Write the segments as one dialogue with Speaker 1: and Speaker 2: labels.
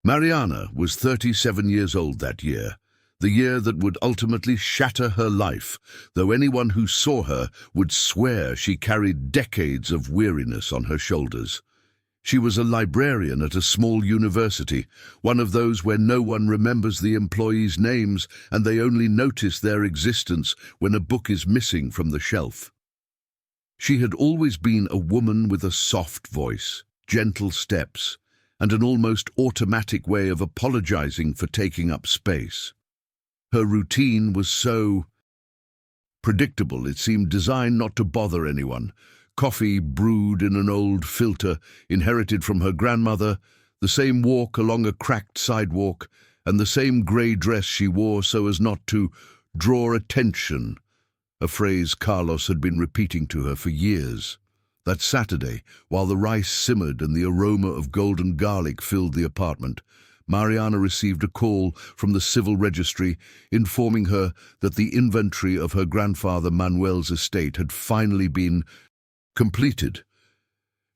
Speaker 1: Mariana was 37 years old that year, the year that would ultimately shatter her life, though anyone who saw her would swear she carried decades of weariness on her shoulders. She was a librarian at a small university, one of those where no one remembers the employees' names and they only notice their existence when a book is missing from the shelf. She had always been a woman with a soft voice, gentle steps, and an almost automatic way of apologizing for taking up space. Her routine was so predictable it seemed designed not to bother anyone. Coffee brewed in an old filter, inherited from her grandmother, the same walk along a cracked sidewalk, and the same grey dress she wore so as not to draw attention, a phrase Carlos had been repeating to her for years. That Saturday, while the rice simmered and the aroma of golden garlic filled the apartment, Mariana received a call from the civil registry informing her that the inventory of her grandfather Manuel's estate had finally been completed.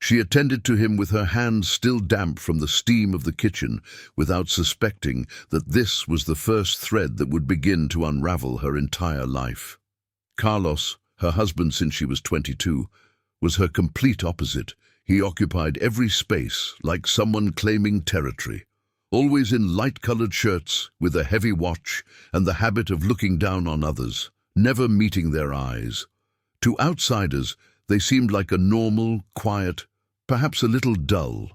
Speaker 1: She attended to him with her hands still damp from the steam of the kitchen, without suspecting that this was the first thread that would begin to unravel her entire life. Carlos, her husband since she was 22, was her complete opposite. He occupied every space like someone claiming territory, always in light-colored shirts, with a heavy watch and the habit of looking down on others, never meeting their eyes. To outsiders, they seemed like a normal, quiet, perhaps a little dull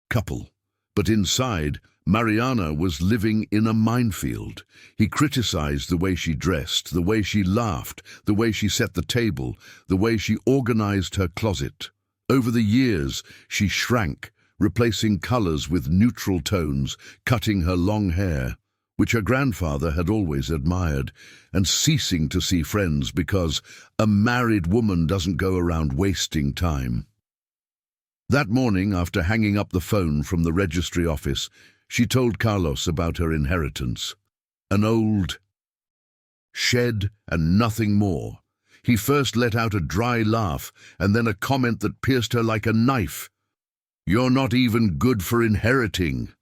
Speaker 1: couple. But inside, Mariana was living in a minefield. He criticized the way she dressed, the way she laughed, the way she set the table, the way she organized her closet. Over the years, she shrank, replacing colors with neutral tones, cutting her long hair, which her grandfather had always admired, and ceasing to see friends because a married woman doesn't go around wasting time. That morning, after hanging up the phone from the registry office, she told Carlos about her inheritance. An old shed and nothing more. He first let out a dry laugh and then a comment that pierced her like a knife. "You're not even good for inheriting."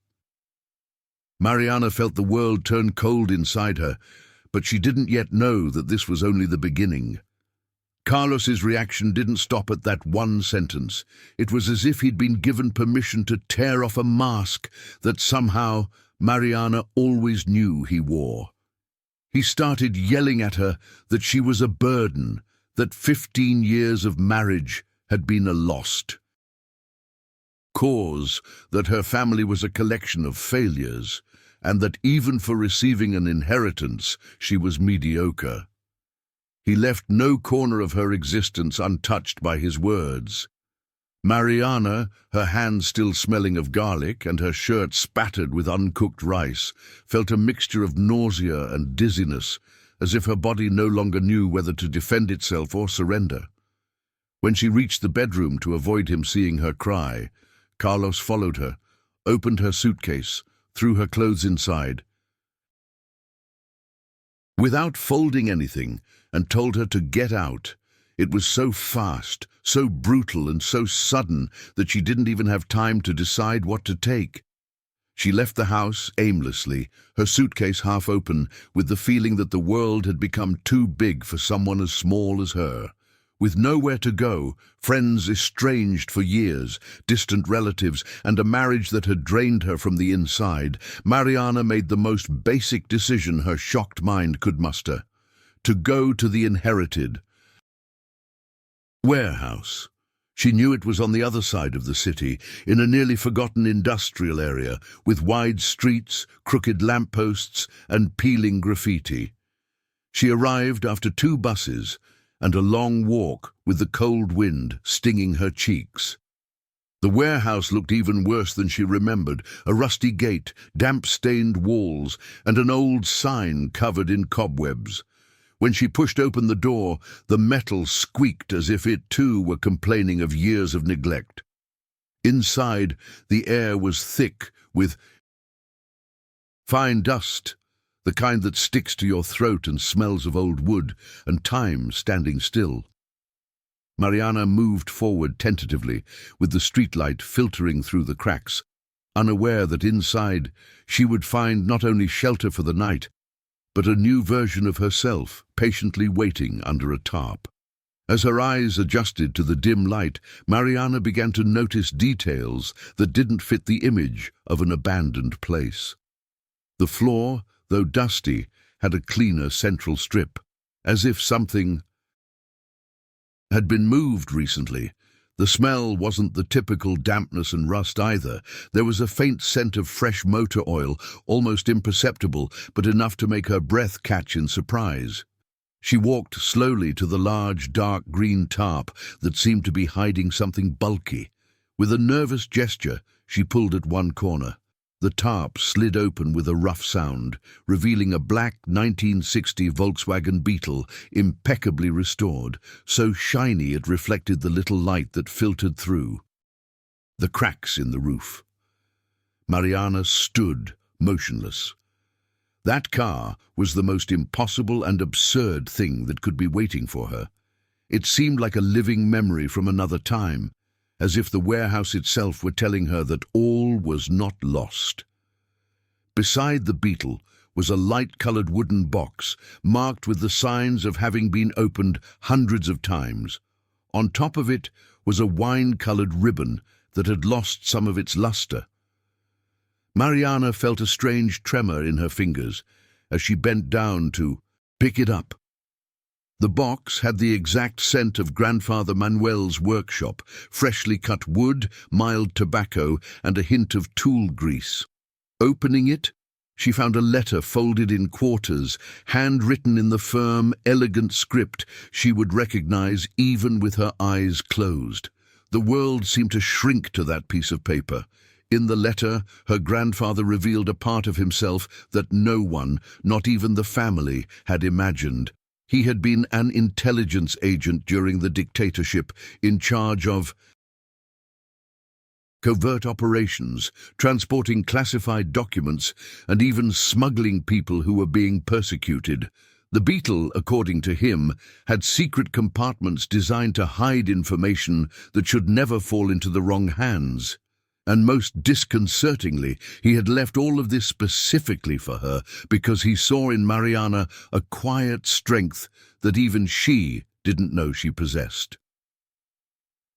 Speaker 1: Mariana felt the world turn cold inside her, but she didn't yet know that this was only the beginning. Carlos's reaction didn't stop at that one sentence. It was as if he'd been given permission to tear off a mask that somehow Mariana always knew he wore. He started yelling at her that she was a burden, that 15 years of marriage had been a lost cause, that her family was a collection of failures, and that even for receiving an inheritance, she was mediocre. He left no corner of her existence untouched by his words. Mariana, her hands still smelling of garlic and her shirt spattered with uncooked rice, felt a mixture of nausea and dizziness, as if her body no longer knew whether to defend itself or surrender. When she reached the bedroom to avoid him seeing her cry, Carlos followed her, opened her suitcase, threw her clothes inside, without folding anything, and told her to get out. It was so fast, so brutal and so sudden that she didn't even have time to decide what to take. She left the house aimlessly, her suitcase half open, with the feeling that the world had become too big for someone as small as her. With nowhere to go, friends estranged for years, distant relatives, and a marriage that had drained her from the inside, Mariana made the most basic decision her shocked mind could muster: to go to the inherited warehouse. She knew it was on the other side of the city, in a nearly forgotten industrial area, with wide streets, crooked lampposts, and peeling graffiti. She arrived after 2 buses, and a long walk with the cold wind stinging her cheeks. The warehouse looked even worse than she remembered: a rusty gate, damp-stained walls, and an old sign covered in cobwebs. When she pushed open the door, the metal squeaked as if it too were complaining of years of neglect. Inside, the air was thick with fine dust, the kind that sticks to your throat and smells of old wood and time standing still. Mariana moved forward tentatively, with the streetlight filtering through the cracks. unaware that inside she would find not only shelter for the night, but a new version of herself patiently waiting under a tarp. As her eyes adjusted to the dim light, Mariana began to notice details that didn't fit the image of an abandoned place. The floor, though dusty, had a cleaner central strip, as if something had been moved recently. The smell wasn't the typical dampness and rust either. There was a faint scent of fresh motor oil, almost imperceptible, but enough to make her breath catch in surprise. She walked slowly to the large, dark green tarp that seemed to be hiding something bulky. With a nervous gesture, she pulled at one corner. The tarp slid open with a rough sound, revealing a black 1960 Volkswagen Beetle, impeccably restored, so shiny it reflected the little light that filtered through the cracks in the roof. Mariana stood motionless. That car was the most impossible and absurd thing that could be waiting for her. It seemed like a living memory from another time, as if the warehouse itself were telling her that all was not lost. Beside the Beetle was a light-colored wooden box marked with the signs of having been opened hundreds of times. On top of it was a wine-colored ribbon that had lost some of its luster. Mariana felt a strange tremor in her fingers as she bent down to pick it up. The box had the exact scent of Grandfather Manuel's workshop: freshly cut wood, mild tobacco, and a hint of tool grease. Opening it, she found a letter folded in quarters, handwritten in the firm, elegant script she would recognize even with her eyes closed. The world seemed to shrink to that piece of paper. In the letter, her grandfather revealed a part of himself that no one, not even the family, had imagined. He had been an intelligence agent during the dictatorship, in charge of covert operations, transporting classified documents, and even smuggling people who were being persecuted. The Beetle, according to him, had secret compartments designed to hide information that should never fall into the wrong hands. And most disconcertingly, he had left all of this specifically for her because he saw in Mariana a quiet strength that even she didn't know she possessed.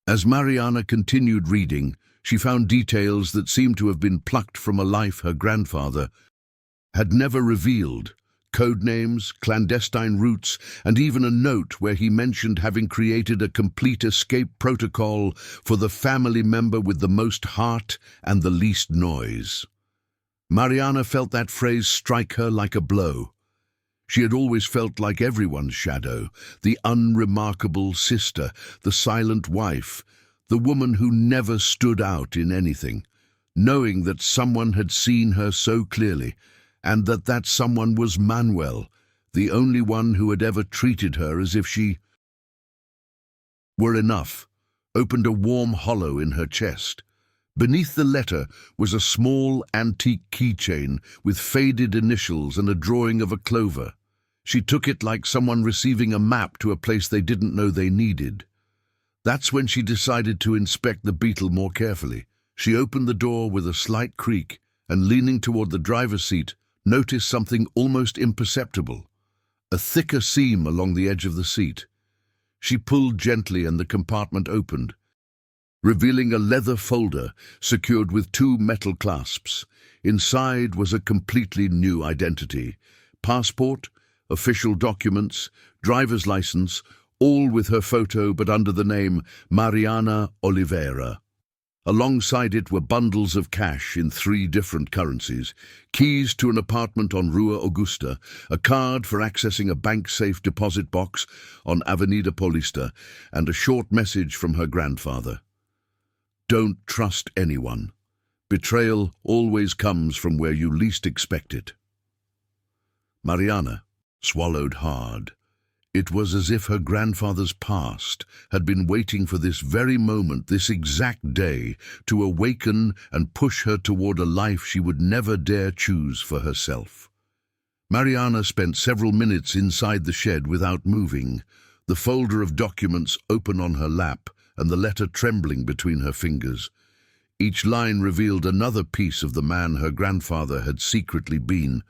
Speaker 1: As Mariana continued reading, she found details that seemed to have been plucked from a life her grandfather had never revealed. Code names, clandestine routes, and even a note where he mentioned having created a complete escape protocol for the family member with the most heart and the least noise. Mariana felt that phrase strike her like a blow. She had always felt like everyone's shadow, the unremarkable sister, the silent wife, the woman who never stood out in anything, knowing that someone had seen her so clearly, and that someone was Manuel, the only one who had ever treated her as if she were enough, opened a warm hollow in her chest. Beneath the letter was a small antique keychain with faded initials and a drawing of a clover. She took it like someone receiving a map to a place they didn't know they needed. That's when she decided to inspect the Beetle more carefully. She opened the door with a slight creak and, leaning toward the driver's seat, noticed something almost imperceptible: a thicker seam along the edge of the seat. She pulled gently and the compartment opened, revealing a leather folder secured with two metal clasps. Inside was a completely new identity: passport, official documents, driver's license, all with her photo but under the name Mariana Oliveira. Alongside it were bundles of cash in 3 different currencies, keys to an apartment on Rua Augusta, a card for accessing a bank-safe deposit box on Avenida Paulista, and a short message from her grandfather. Don't trust anyone. Betrayal always comes from where you least expect it. Mariana swallowed hard. It was as if her grandfather's past had been waiting for this very moment, this exact day, to awaken and push her toward a life she would never dare choose for herself. Mariana spent several minutes inside the shed without moving, the folder of documents open on her lap and the letter trembling between her fingers. Each line revealed another piece of the man her grandfather had secretly been,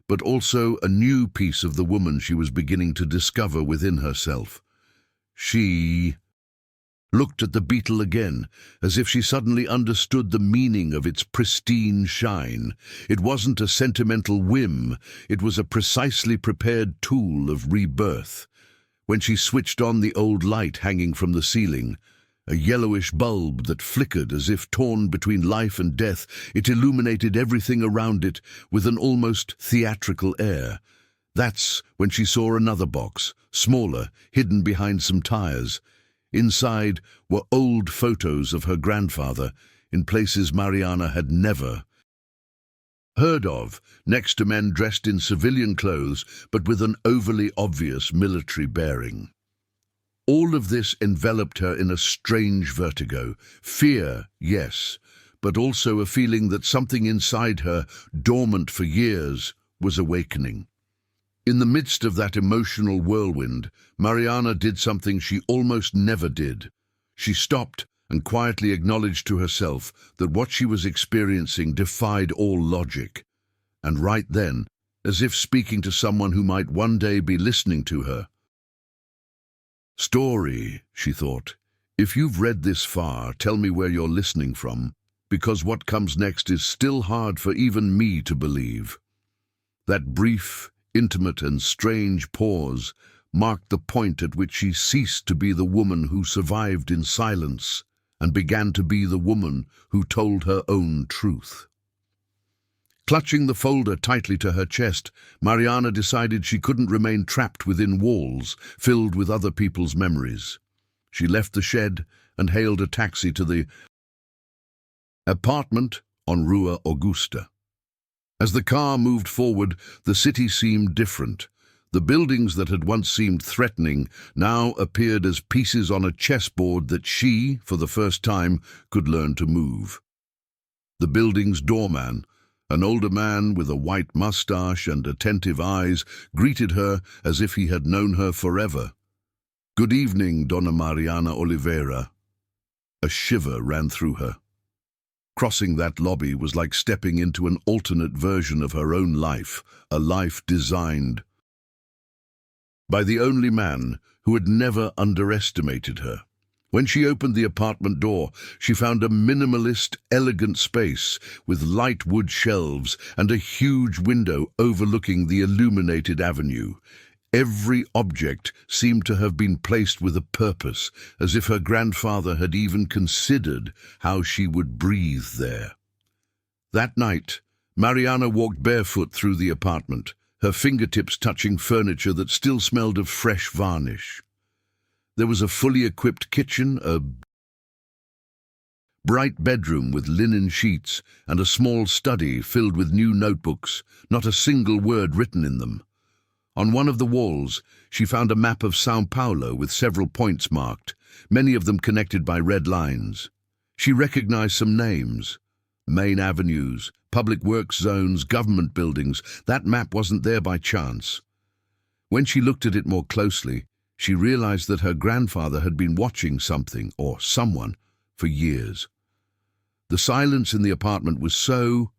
Speaker 1: but also a new piece of the woman she was beginning to discover within herself. She looked at the beetle again, as if she suddenly understood the meaning of its pristine shine. It wasn't a sentimental whim, it was a precisely prepared tool of rebirth. When she switched on the old light hanging from the ceiling, a yellowish bulb that flickered as if torn between life and death, it illuminated everything around it with an almost theatrical air. That's when she saw another box, smaller, hidden behind some tires. Inside were old photos of her grandfather, in places Mariana had never heard of, next to men dressed in civilian clothes but with an overly obvious military bearing. All of this enveloped her in a strange vertigo. Fear, yes, but also a feeling that something inside her, dormant for years, was awakening. In the midst of that emotional whirlwind, Mariana did something she almost never did. She stopped and quietly acknowledged to herself that what she was experiencing defied all logic. And right then, as if speaking to someone who might one day be listening to her, "Story," she thought. "If you've read this far, tell me where you're listening from, because what comes next is still hard for even me to believe." That brief, intimate and strange pause marked the point at which she ceased to be the woman who survived in silence and began to be the woman who told her own truth. Clutching the folder tightly to her chest, Mariana decided she couldn't remain trapped within walls filled with other people's memories. She left the shed and hailed a taxi to the apartment on Rua Augusta. As the car moved forward, the city seemed different. The buildings that had once seemed threatening now appeared as pieces on a chessboard that she, for the first time, could learn to move. The building's doorman, an older man with a white mustache and attentive eyes, greeted her as if he had known her forever. "Good evening, Dona Mariana Oliveira." A shiver ran through her. Crossing that lobby was like stepping into an alternate version of her own life, a life designed by the only man who had never underestimated her. When she opened the apartment door, she found a minimalist, elegant space with light wood shelves and a huge window overlooking the illuminated avenue. Every object seemed to have been placed with a purpose, as if her grandfather had even considered how she would breathe there. That night, Mariana walked barefoot through the apartment, her fingertips touching furniture that still smelled of fresh varnish. There was a fully equipped kitchen, a bright bedroom with linen sheets, and a small study filled with new notebooks, not a single word written in them. On one of the walls, she found a map of São Paulo with several points marked, many of them connected by red lines. She recognized some names: main avenues, public works zones, government buildings. That map wasn't there by chance. When she looked at it more closely, she realized that her grandfather had been watching something, or someone, for years. The silence in the apartment was so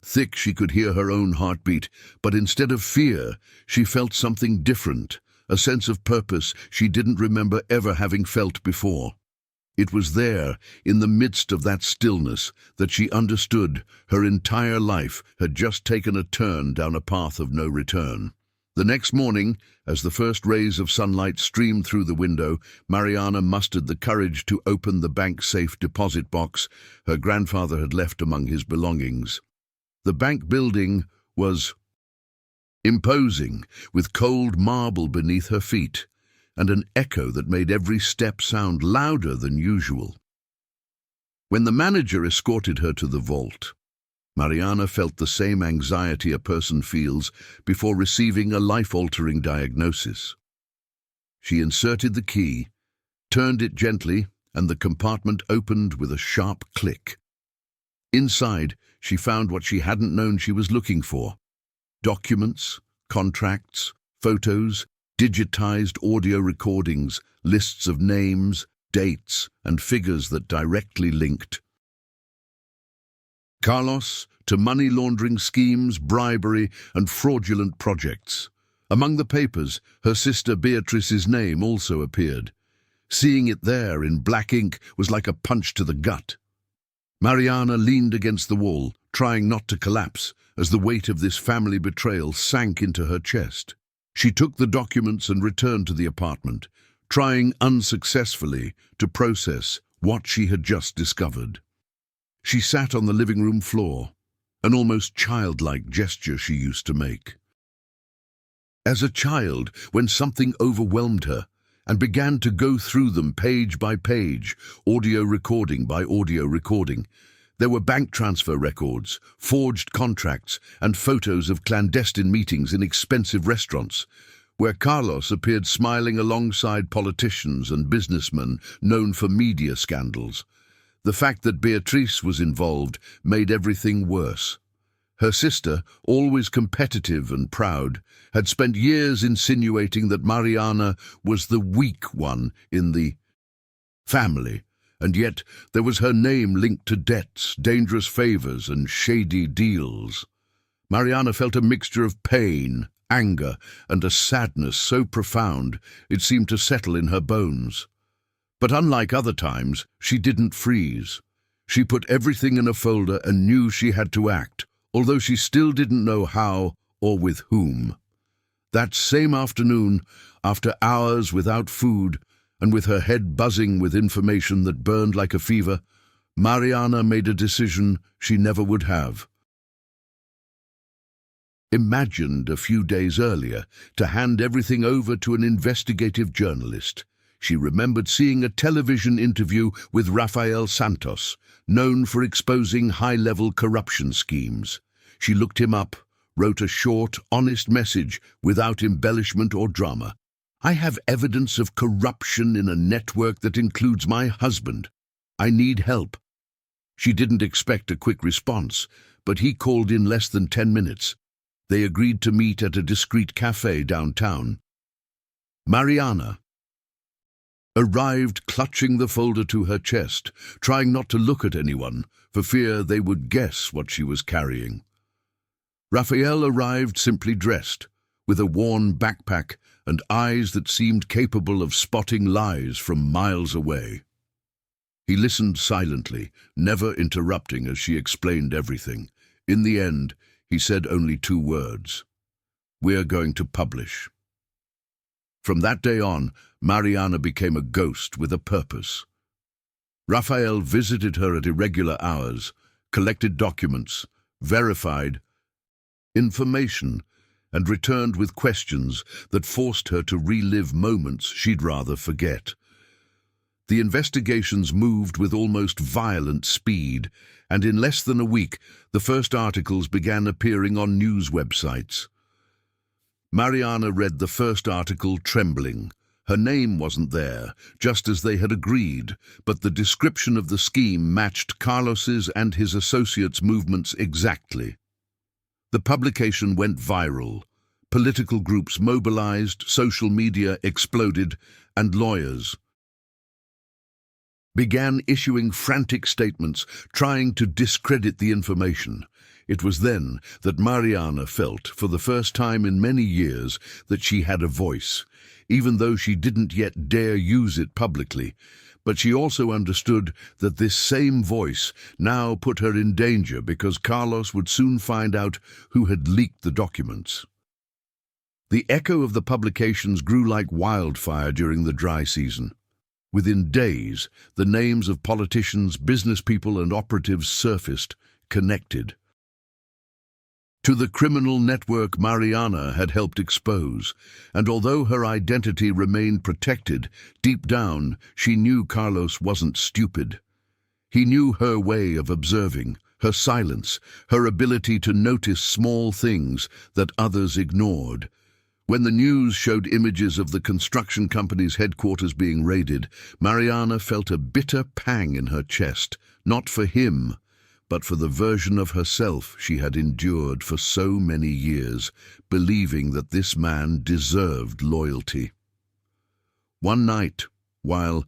Speaker 1: thick she could hear her own heartbeat, but instead of fear, she felt something different, a sense of purpose she didn't remember ever having felt before. It was there, in the midst of that stillness, that she understood her entire life had just taken a turn down a path of no return. The next morning, as the first rays of sunlight streamed through the window, Mariana mustered the courage to open the bank-safe deposit box her grandfather had left among his belongings. The bank building was imposing, with cold marble beneath her feet, and an echo that made every step sound louder than usual. When the manager escorted her to the vault, Mariana felt the same anxiety a person feels before receiving a life-altering diagnosis. She inserted the key, turned it gently, and the compartment opened with a sharp click. Inside, she found what she hadn't known she was looking for: documents, contracts, photos, digitized audio recordings, lists of names, dates, and figures that directly linked Carlos to money laundering schemes, bribery, and fraudulent projects. Among the papers, her sister Beatrice's name also appeared. Seeing it there in black ink was like a punch to the gut. Mariana leaned against the wall, trying not to collapse, as the weight of this family betrayal sank into her chest. She took the documents and returned to the apartment, trying unsuccessfully to process what she had just discovered. She sat on the living room floor, an almost childlike gesture she used to make. As a child, when something overwhelmed her, and began to go through them page by page, audio recording by audio recording, there were bank transfer records, forged contracts, and photos of clandestine meetings in expensive restaurants, where Carlos appeared smiling alongside politicians and businessmen known for media scandals. The fact that Beatrice was involved made everything worse. Her sister, always competitive and proud, had spent years insinuating that Mariana was the weak one in the family, and yet there was her name linked to debts, dangerous favors, and shady deals. Mariana felt a mixture of pain, anger, and a sadness so profound it seemed to settle in her bones. But unlike other times, she didn't freeze. She put everything in a folder and knew she had to act, although she still didn't know how or with whom. That same afternoon, after hours without food and with her head buzzing with information that burned like a fever, Mariana made a decision she never would have. Imagined a few days earlier to hand everything over to an investigative journalist. She remembered seeing a television interview with Rafael Santos, known for exposing high-level corruption schemes. She looked him up, wrote a short, honest message without embellishment or drama. "I have evidence of corruption in a network that includes my husband. I need help." She didn't expect a quick response, but he called in less than 10 minutes. They agreed to meet at a discreet cafe downtown. Mariana arrived clutching the folder to her chest, trying not to look at anyone, for fear they would guess what she was carrying. Raphael arrived simply dressed, with a worn backpack and eyes that seemed capable of spotting lies from miles away. He listened silently, never interrupting as she explained everything. In the end, he said only 2 words: "We're going to publish." From that day on, Mariana became a ghost with a purpose. Raphael visited her at irregular hours, collected documents, verified information, and returned with questions that forced her to relive moments she'd rather forget. The investigations moved with almost violent speed, and in less than a week, the first articles began appearing on news websites. Mariana read the first article trembling. Her name wasn't there, just as they had agreed, but the description of the scheme matched Carlos's and his associates' movements exactly. The publication went viral. Political groups mobilized, social media exploded, and lawyers began issuing frantic statements trying to discredit the information. It was then that Mariana felt, for the first time in many years, that she had a voice, even though she didn't yet dare use it publicly. But she also understood that this same voice now put her in danger because Carlos would soon find out who had leaked the documents. The echo of the publications grew like wildfire during the dry season. Within days, the names of politicians, businesspeople, and operatives surfaced, connected to the criminal network Mariana had helped expose, and although her identity remained protected, deep down she knew Carlos wasn't stupid. He knew her way of observing, her silence, her ability to notice small things that others ignored. When the news showed images of the construction company's headquarters being raided, Mariana felt a bitter pang in her chest, not for him, but for the version of herself she had endured for so many years, believing that this man deserved loyalty. One night, while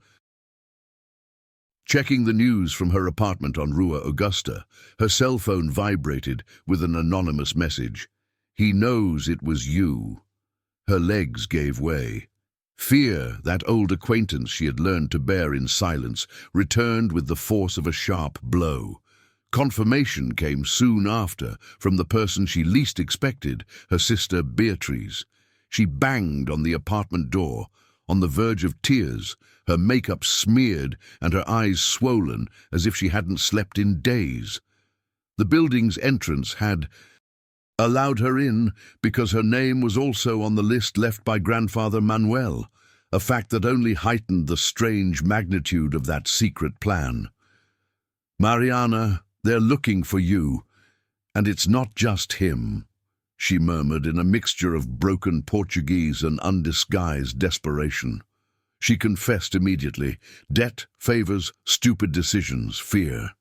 Speaker 1: Checking the news from her apartment on Rua Augusta, her cell phone vibrated with an anonymous message. "He knows it was you." Her legs gave way. Fear, that old acquaintance she had learned to bear in silence, returned with the force of a sharp blow. Confirmation came soon after from the person she least expected, her sister Beatrice. She banged on the apartment door, on the verge of tears, her makeup smeared and her eyes swollen as if she hadn't slept in days. The building's entrance had allowed her in because her name was also on the list left by grandfather Manuel, a fact that only heightened the strange magnitude of that secret plan. "Mariana, they're looking for you, and it's not just him," she murmured in a mixture of broken Portuguese and undisguised desperation. She confessed immediately: debt, favors, stupid decisions, fear.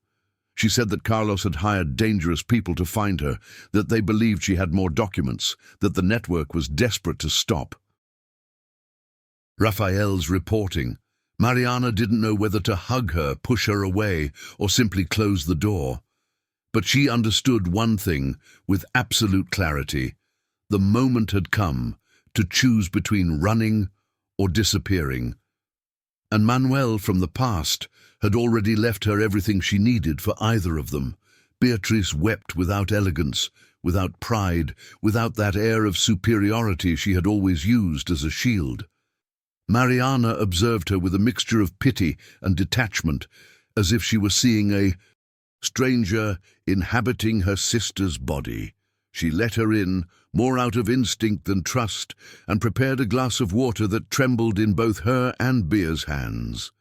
Speaker 1: She said that Carlos had hired dangerous people to find her, that they believed she had more documents, that the network was desperate to stop. Rafael's reporting. Mariana didn't know whether to hug her, push her away, or simply close the door. But she understood one thing with absolute clarity. The moment had come to choose between running or disappearing. And Manuel, from the past, had already left her everything she needed for either of them. Beatrice wept without elegance, without pride, without that air of superiority she had always used as a shield. Mariana observed her with a mixture of pity and detachment, as if she were seeing a stranger inhabiting her sister's body. She let her in, more out of instinct than trust, and prepared a glass of water that trembled in both her and Bea's hands.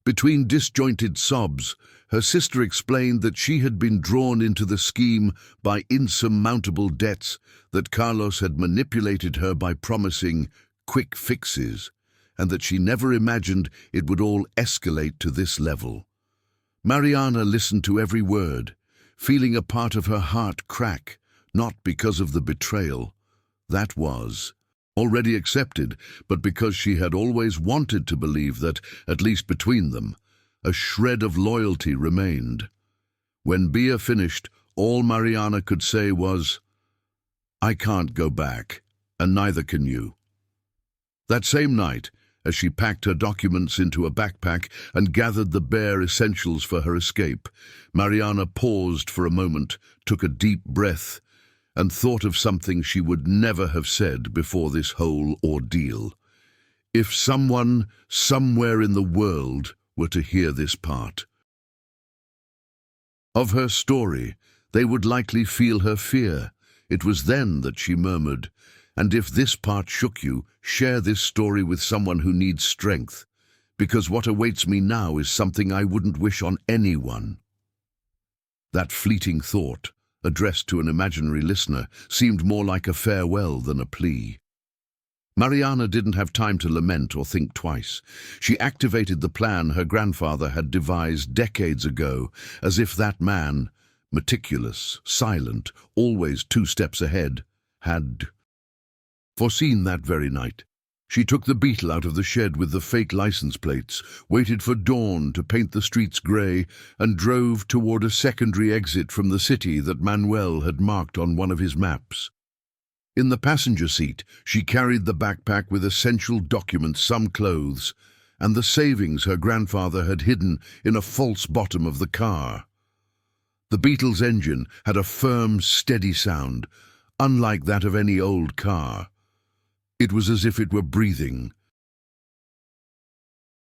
Speaker 1: Between disjointed sobs, her sister explained that she had been drawn into the scheme by insurmountable debts, that Carlos had manipulated her by promising quick fixes, and that she never imagined it would all escalate to this level. Mariana listened to every word, feeling a part of her heart crack, not because of the betrayal. That was already accepted, but because she had always wanted to believe that, at least between them, a shred of loyalty remained. When Bea finished, all Mariana could say was, "I can't go back, and neither can you." That same night, as she packed her documents into a backpack and gathered the bare essentials for her escape, Mariana paused for a moment, took a deep breath, and thought of something she would never have said before this whole ordeal. If someone, somewhere in the world, were to hear this part of her story, they would likely feel her fear. It was then that she murmured, "And if this part shook you, share this story with someone who needs strength, because what awaits me now is something I wouldn't wish on anyone." That fleeting thought, addressed to an imaginary listener, seemed more like a farewell than a plea. Mariana didn't have time to lament or think twice. She activated the plan her grandfather had devised decades ago, as if that man, meticulous, silent, always 2 steps ahead, had foreseen that very night. She took the Beetle out of the shed with the fake license plates, waited for dawn to paint the streets grey, and drove toward a secondary exit from the city that Manuel had marked on one of his maps. In the passenger seat, she carried the backpack with essential documents, some clothes, and the savings her grandfather had hidden in a false bottom of the car. The Beetle's engine had a firm, steady sound, unlike that of any old car. It was as if it were breathing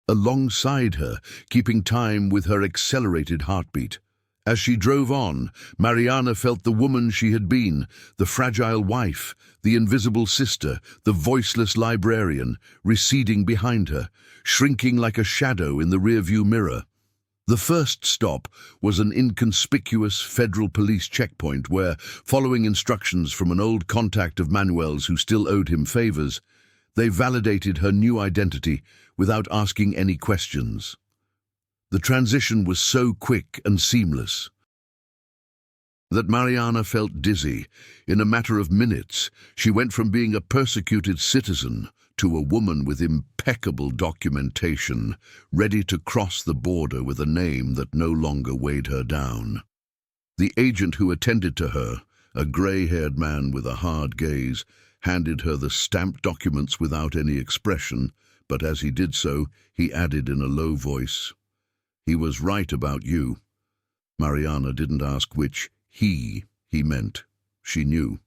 Speaker 1: alongside her, keeping time with her accelerated heartbeat. As she drove on, Mariana felt the woman she had been, the fragile wife, the invisible sister, the voiceless librarian, receding behind her, shrinking like a shadow in the rearview mirror. The first stop was an inconspicuous federal police checkpoint where, following instructions from an old contact of Manuel's who still owed him favors, they validated her new identity without asking any questions. The transition was so quick and seamless. that Mariana felt dizzy. In a matter of minutes, she went from being a persecuted citizen to a woman with impeccable documentation, ready to cross the border with a name that no longer weighed her down. The agent who attended to her, a grey-haired man with a hard gaze, handed her the stamped documents without any expression, but as he did so, he added in a low voice, "He was right about you." Mariana didn't ask which he meant. She knew.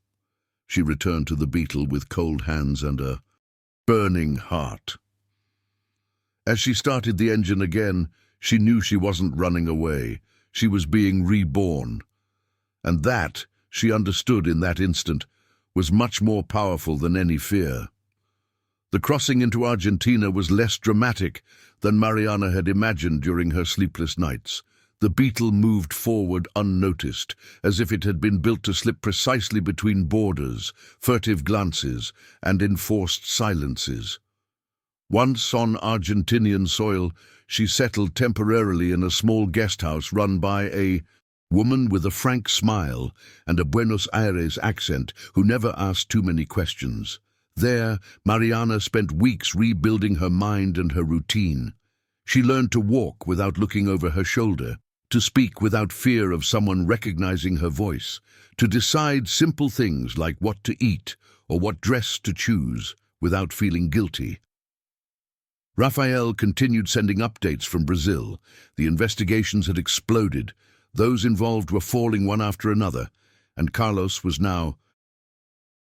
Speaker 1: She returned to the Beetle with cold hands and a burning heart. As she started the engine again, she knew she wasn't running away. She was being reborn. And that, she understood in that instant, was much more powerful than any fear. The crossing into Argentina was less dramatic than Mariana had imagined during her sleepless nights. The Beetle moved forward unnoticed, as if it had been built to slip precisely between borders, furtive glances, and enforced silences. Once on Argentinian soil, she settled temporarily in a small guest house run by a woman with a frank smile and a Buenos Aires accent who never asked too many questions. There, Mariana spent weeks rebuilding her mind and her routine. She learned to walk without looking over her shoulder, to speak without fear of someone recognizing her voice, to decide simple things like what to eat or what dress to choose without feeling guilty. Rafael continued sending updates from Brazil. The investigations had exploded. Those involved were falling one after another, and Carlos was now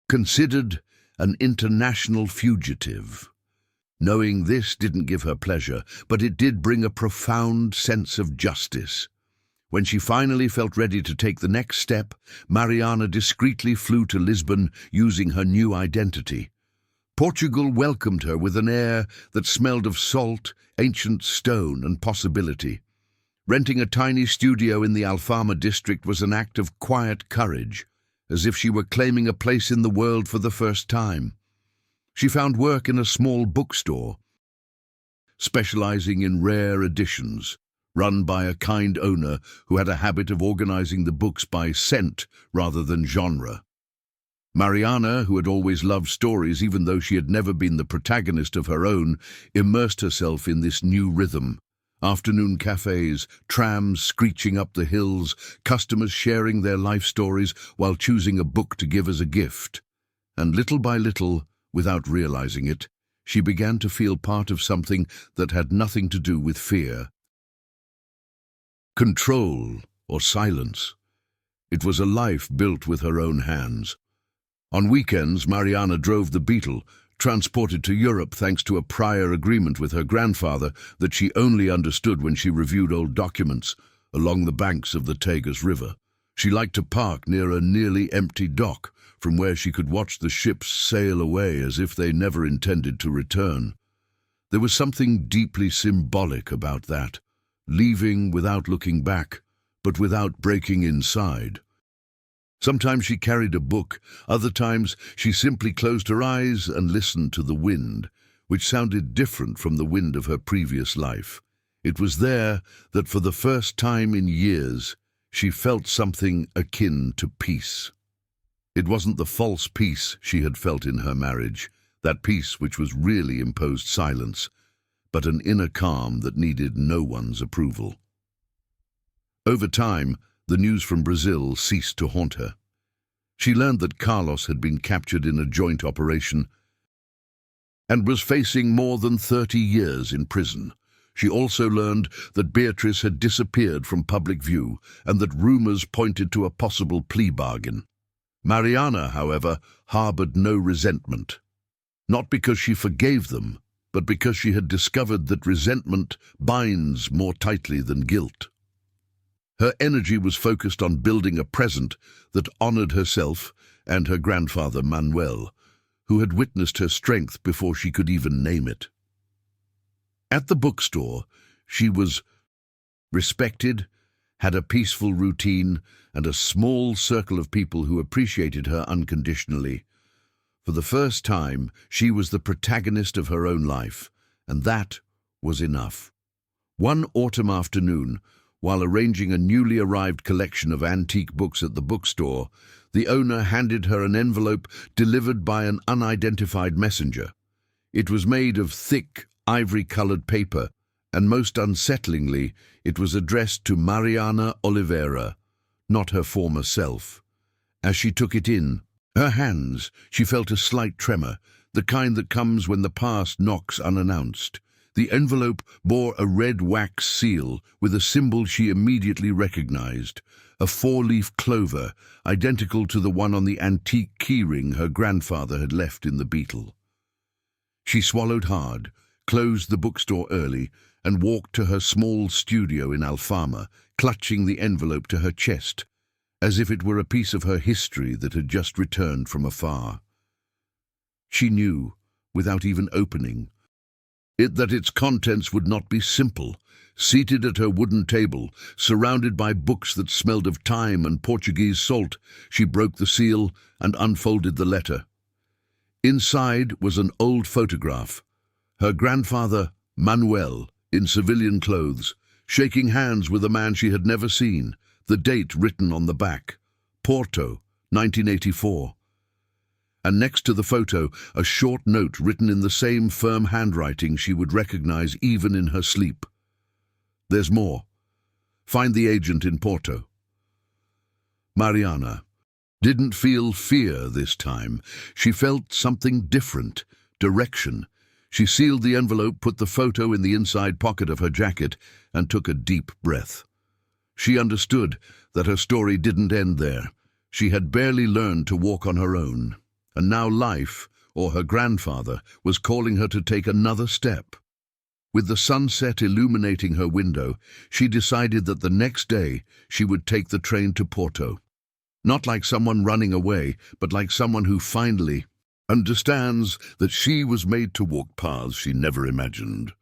Speaker 1: considered an international fugitive. Knowing this didn't give her pleasure, but it did bring a profound sense of justice. When she finally felt ready to take the next step, Mariana discreetly flew to Lisbon using her new identity. Portugal welcomed her with an air that smelled of salt, ancient stone, and possibility. Renting a tiny studio in the Alfama district was an act of quiet courage, as if she were claiming a place in the world for the first time. She found work in a small bookstore, specializing in rare editions, run by a kind owner who had a habit of organizing the books by scent rather than genre. Mariana, who had always loved stories even though she had never been the protagonist of her own, immersed herself in this new rhythm. Afternoon cafes, trams screeching up the hills, customers sharing their life stories while choosing a book to give as a gift. And little by little, without realizing it, she began to feel part of something that had nothing to do with fear. Control or silence. It was a life built with her own hands. On weekends, Mariana drove the Beetle, transported to Europe thanks to a prior agreement with her grandfather that she only understood when she reviewed old documents, along the banks of the Tagus River. She liked to park near a nearly empty dock, from where she could watch the ships sail away as if they never intended to return. There was something deeply symbolic about that, leaving without looking back, but without breaking inside. Sometimes she carried a book, other times she simply closed her eyes and listened to the wind, which sounded different from the wind of her previous life. It was there that for the first time in years, she felt something akin to peace. It wasn't the false peace she had felt in her marriage, that peace which was really imposed silence, but an inner calm that needed no one's approval. Over time, the news from Brazil ceased to haunt her. She learned that Carlos had been captured in a joint operation and was facing more than 30 years in prison. She also learned that Beatrice had disappeared from public view and that rumors pointed to a possible plea bargain. Mariana, however, harbored no resentment. Not because she forgave them, but because she had discovered that resentment binds more tightly than guilt. Her energy was focused on building a present that honored herself and her grandfather Manuel, who had witnessed her strength before she could even name it. At the bookstore, she was respected, had a peaceful routine, and a small circle of people who appreciated her unconditionally. For the first time, she was the protagonist of her own life, and that was enough. One autumn afternoon, While arranging a newly arrived collection of antique books at the bookstore, the owner handed her an envelope delivered by an unidentified messenger. It was made of thick, ivory-colored paper, and most unsettlingly, it was addressed to Mariana Oliveira, not her former self. As she took it in her hands, she felt a slight tremor, the kind that comes when the past knocks unannounced. The envelope bore a red wax seal with a symbol she immediately recognized, a four-leaf clover, identical to the one on the antique keyring her grandfather had left in the Beetle. She swallowed hard, closed the bookstore early, and walked to her small studio in Alfama, clutching the envelope to her chest, as if it were a piece of her history that had just returned from afar. She knew, without even opening it, that its contents would not be simple. Seated at her wooden table, surrounded by books that smelled of thyme and Portuguese salt, she broke the seal and unfolded the letter. Inside was an old photograph. Her grandfather, Manuel, in civilian clothes, shaking hands with a man she had never seen, the date written on the back, Porto, 1984. And next to the photo, a short note written in the same firm handwriting she would recognize even in her sleep. There's more. Find the agent in Porto. Mariana didn't feel fear this time. She felt something different, direction. She sealed the envelope, put the photo in the inside pocket of her jacket, and took a deep breath. She understood that her story didn't end there. She had barely learned to walk on her own. And now life, or her grandfather, was calling her to take another step. With the sunset illuminating her window, she decided that the next day she would take the train to Porto. Not like someone running away, but like someone who finally understands that she was made to walk paths she never imagined.